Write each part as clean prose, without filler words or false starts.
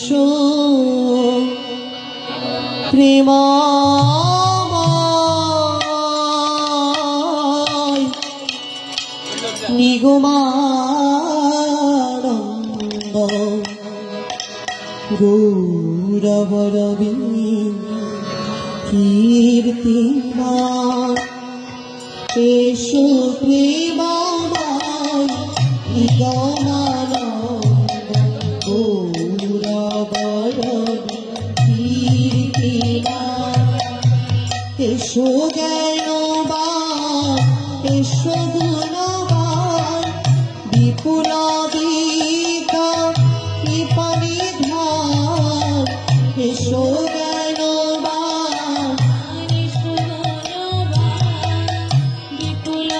এসো প্রেমময় নিগমানন্দ গৌরবরবি কীর্তিমান এসো প্রেমময় নিগমানন্দ গৌরবরবি কীর্তিমান এসো জ্ঞানবান এসো গুণবান বিপুল দিকা কৃপানিধান এসো জ্ঞানবান এসো গুণবান বিপুল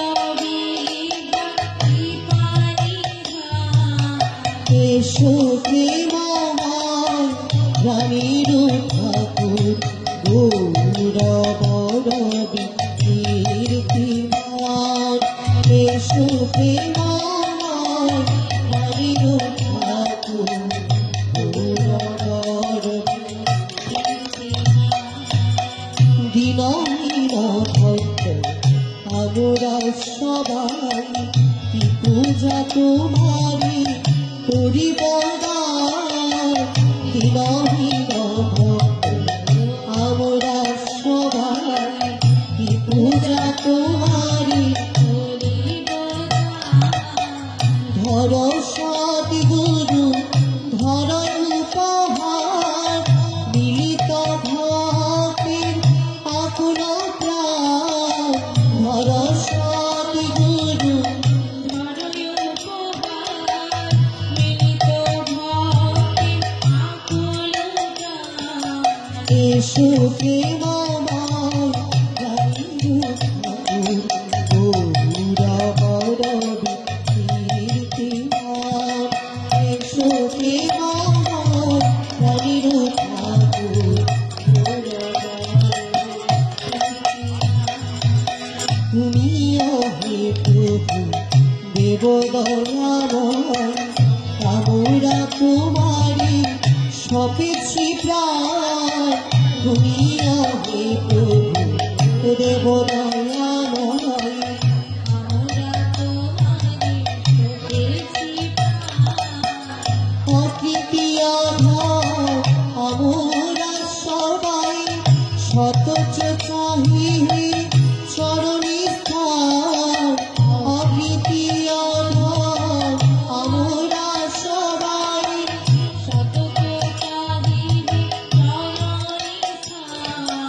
দিকা কৃপানিধান এসো প্রেমময় রানীর ঠাকুর গৌরবরবি কীর্তিমান এসো প্রেমময় রানীর ঠাকুর গৌরবরবি দীনহীন ভক্ত আমরা সবাই কি পূজা তোমারি করিব দীনহীন ভক্ত আমরা সবাই কি পূজা তোমারি করিব ধর সদ্গুরু ধর উপহার মিলিত ভক্তির আকুল প্রাণ ধর সদ্গুরু ধর উপহার মিলিত ভক্তির আকুল প্রাণ এসো প্রেমময় রানীর ঠাকুর গৌরবরবি কীর্তিমান এসো প্রেমময় রানীর ঠাকুর তুমিও হে প্রভু দেবদয়াময় আমরা তোমারি সপেছি প্রাণ তুমিও হে প্রভু দেবদয়াময় আমরা তোমারি সপেছি অকৃতীয় আমরা সবাই সতচ চাহি চরণী স্থান অকৃতীয় আমরা সবাই সতচ চাহি চরণী স্থান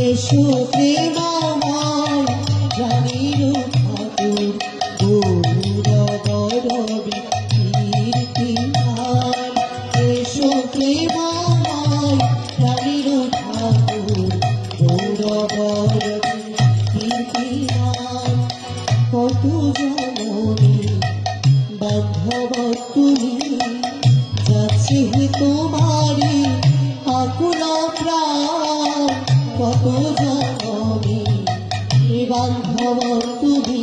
এসো প্রেমময় রানীর ঠাকুর গৌরবরবি কীর্তিমান এসো প্রেমময় রানীর ঠাকুর গৌরবরবি কীর্তিমান কত জননী বান্ধব তুমি যাচ্ছে তোমারি আকুল প্রাণ কত জননী বান্ধব তুমি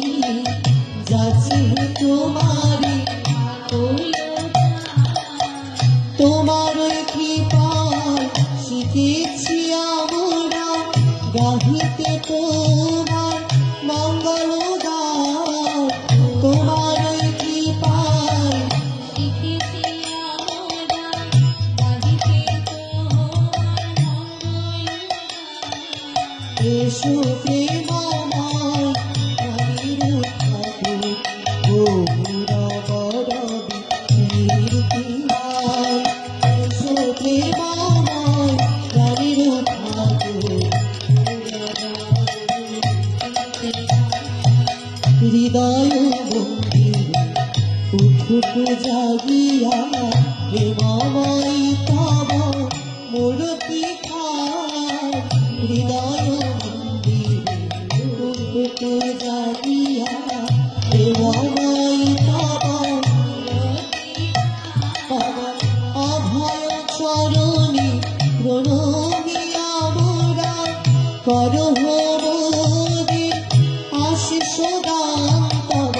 যাচ্ছে তোমারি আকুল তোমার কৃপায় শিখেছি আমরা গাহিতে তোমার মঙ্গল গান তোমার কৃপায় শিখেছি আমরা গাহিতে তোমার মঙ্গল গান এসো প্রেমময় রানীর ঠাকুর গৌরবরবি কীর্তিমান এসো প্রেমময় রানীর ঠাকুর হৃদয় মন্দিরে উঠুক জাগিয়া প্রেমময় তব মূর্তি খায় হৃদয় মন্দিরে উঠুক জাগিয়া প্রেমময় তব অভয় চরণে প্রণমি আমরা করহ মোদের আশিস গান তব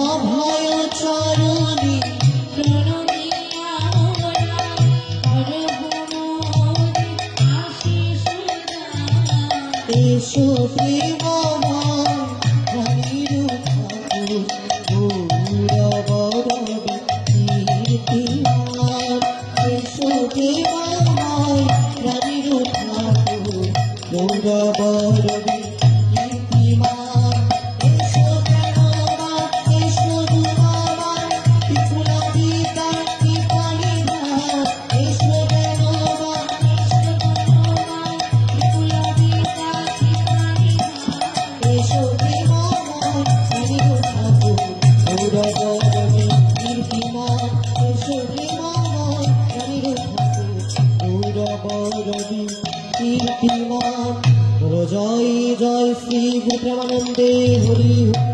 অভয় চরণে প্রণমি আমরা এসো প্রেমময় রানীর ঠাকুর গৌরবরবি কীর্তিমান এসো প্রেমময় রানীর ঠাকুর গৌরবরবি কীর্তিমান এসো প্রেমময় এসো দুলাবাই ত্রিপুরাদিতা কৃপালিধাম এসো প্রেমময় এসো প্রেমময় রানীর ঠাকুর গৌরবরবি কীর্তিমান এসো প্রেমময় রানীর ঠাকুর গৌরবরবি কীর্তিমান জয় জয় শ্রী গুরু প্রেমানন্দে হরি।